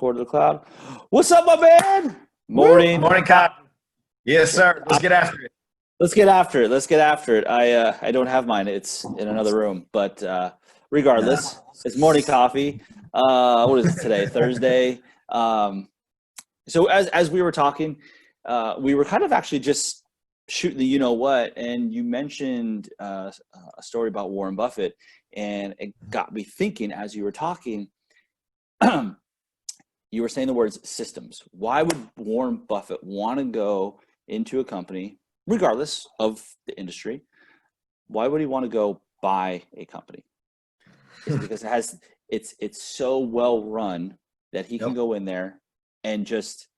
record to the cloud. What's up, my man? Morning. Morning, Kyle. Yes, sir. Let's get after it. Let's get after it. I don't have mine. It's in another room. But regardless, it's morning coffee. What is it today? Thursday. So as we were talking, we were kind of actually just shooting the you know what, and you mentioned a story about Warren Buffett, and it got me thinking as you were talking. You were saying the words systems. Why would Warren Buffett want to go into a company, regardless of the industry? Why would he want to go buy a company? It's because it's so well run that he can go in there and just,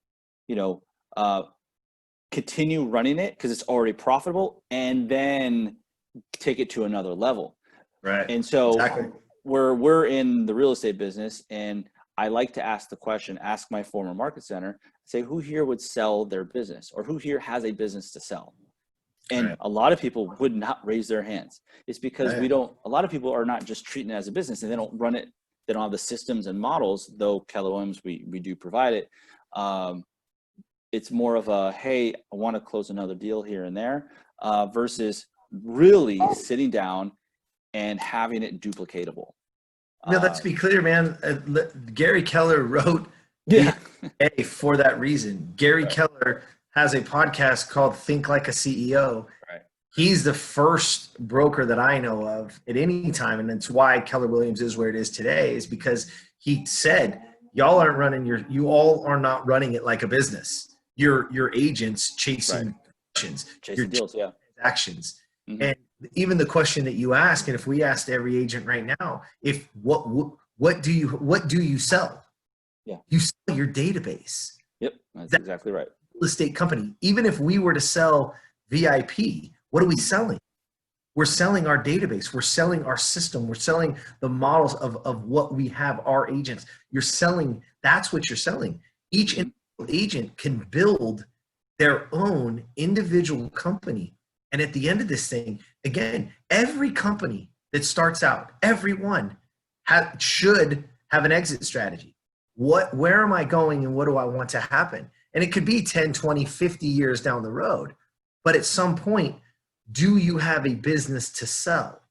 continue running it because it's already profitable, and then take it to another level. Right. And so we're in the real estate business, and I like to ask my former market center, say, who here would sell their business, or who here has a business to sell? And a lot of people would not raise their hands. It's because a lot of people are not just treating it as a business, and they don't run it. They don't have the systems and models, though Keller Williams, we do provide it. It's more of a, hey, I want to close another deal here and there, versus really sitting down and having it duplicatable. Let's be clear, man. Gary Keller wrote for that reason. Gary Keller has a podcast called Think Like a CEO. Right. He's the first broker that I know of at any time, and that's why Keller Williams is where it is today, is because he said, you all are not running it like a business. You're agents chasing deals, transactions. Mm-hmm. And even the question that you ask, and if we asked every agent right now, if what do you sell? Yeah. You sell your database. Yep. That's exactly right. Real estate company. Even if we were to sell VIP, what are we selling? We're selling our database. We're selling our system. We're selling the models of what we have, our agents. That's what you're selling. Each individual agent can build their own individual company. And at the end of this thing, again, every company that starts out, everyone should have an exit strategy. Where am I going and what do I want to happen? And it could be 10, 20, 50 years down the road. But at some point, do you have a business to sell?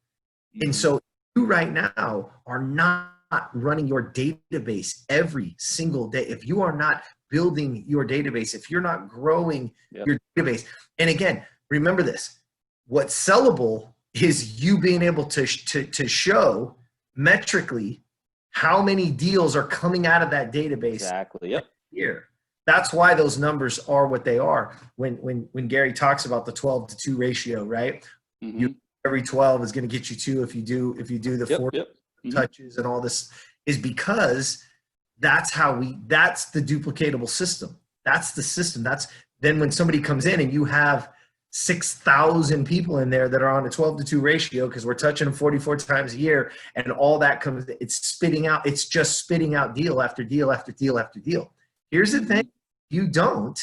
And so you right now are not running your database every single day. If you are not building your database, if you're not growing your database, and again, remember this, what's sellable is you being able to show metrically how many deals are coming out of that database. Exactly. Yep. Here. That's why those numbers are what they are. When Gary talks about the 12-2 ratio, right? Mm-hmm. Every 12 is going to get you 2 if you do the 4 touches and all this, is because that's the duplicatable system. That's the system. Then when somebody comes in and you have 6,000 people in there that are on a 12-2 ratio, because we're touching them 44 times a year, and all that it's just spitting out deal after deal after deal after deal. Here's the thing. You don't,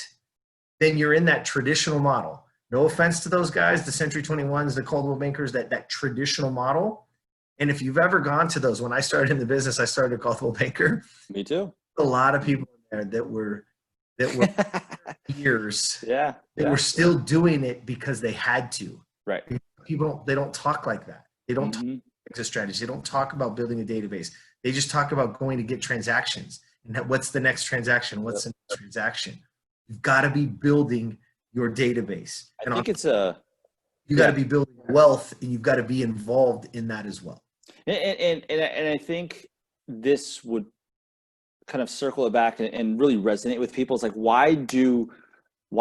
then you're in that traditional model. No offense to those guys, the Century 21s, the Coldwell Bankers, that traditional model. And if you've ever gone to those, when I started in the business, I started a Coldwell Banker. Me too. A lot of people in there that were years. They were still doing it because they had to. Right. People they don't talk like that. They don't talk exit strategy. They don't talk about building a database. They just talk about going to get transactions. And what's the next transaction? What's the next transaction? You've got to be building your database. I think you got to be building wealth, and you've got to be involved in that as well. And I think this would kind of circle it back and really resonate with people. It's like, why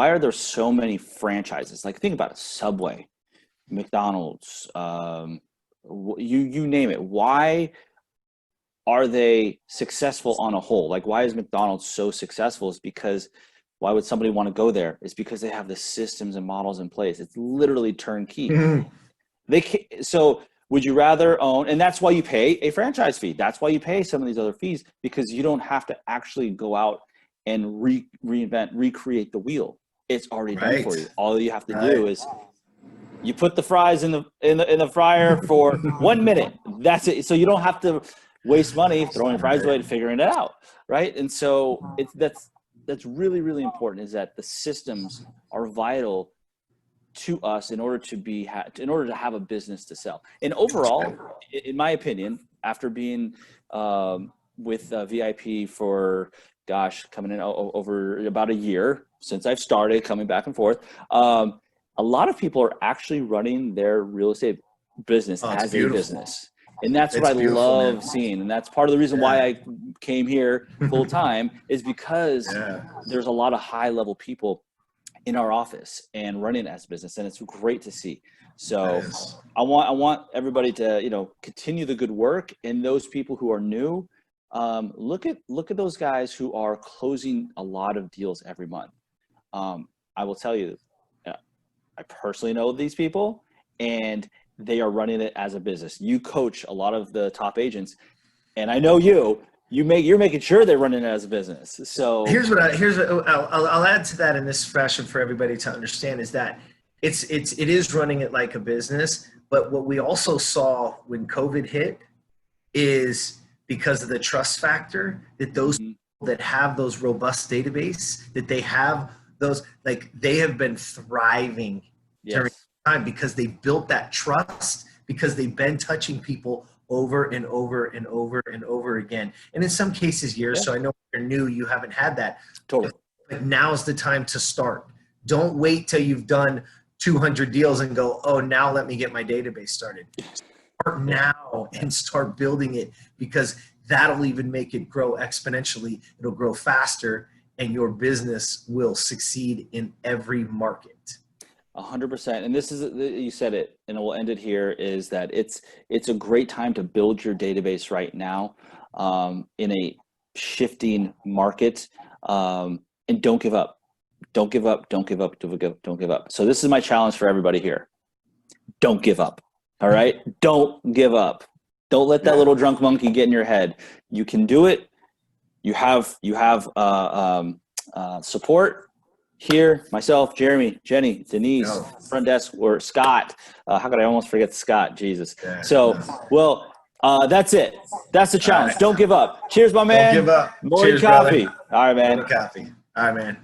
are there so many franchises? Like, think about it: Subway, McDonald's, you name it. Why are they successful on a whole? Like, why is McDonald's so successful? Is because why would somebody want to go there? It's because they have the systems and models in place. It's literally turnkey. Mm-hmm. So would you rather own, and that's why you pay a franchise fee. That's why you pay some of these other fees, because you don't have to actually go out and recreate the wheel. It's already done for you. All you have to do is you put the fries in the fryer for 1 minute. That's it. So you don't have to waste money throwing prizes away and figuring it out, right? And so that's really, really important, is that the systems are vital to us in order to have a business to sell. And overall, in my opinion, after being with VIP for coming in over about a year since I've started coming back and forth, a lot of people are actually running their real estate business as a business. And that's what I love seeing. And that's part of the reason why I came here full time is because there's a lot of high level people in our office and running as a business. And it's great to see. So I want everybody to, continue the good work. And those people who are new, look at those guys who are closing a lot of deals every month. I will tell you, I personally know these people, and they are running it as a business. You coach a lot of the top agents, and I know you're making sure they're running it as a business. So I'll add to that in this fashion for everybody to understand is that it is running it like a business. But what we also saw when COVID hit is because of the trust factor, that those people that have those robust database, that they have those, like, they have been thriving during time because they built that trust, because they've been touching people over and over and over and over again. And in some cases years. So I know you're new, you haven't had that. Totally. But now's the time to start. Don't wait till you've done 200 deals and go, oh, now let me get my database started. Start now and start building it, because that'll even make it grow exponentially. It'll grow faster, and your business will succeed in every market. 100%. And this is, you said it, and we'll end it here, is that it's a great time to build your database right now in a shifting market. And don't give up. Don't give up. Don't give up. Don't give up. So this is my challenge for everybody here. Don't give up. All right. Don't give up. Don't let that little drunk monkey get in your head. You can do it. You have support here. Myself, Jeremy, Jenny, Denise, front desk, or Scott. How could I almost forget Scott? Jesus. Well, that's it. That's the challenge. Right. Don't give up. Cheers, my man. Don't give up. Morning Cheers, coffee. Brother. All right, man. Morning coffee. All right, man.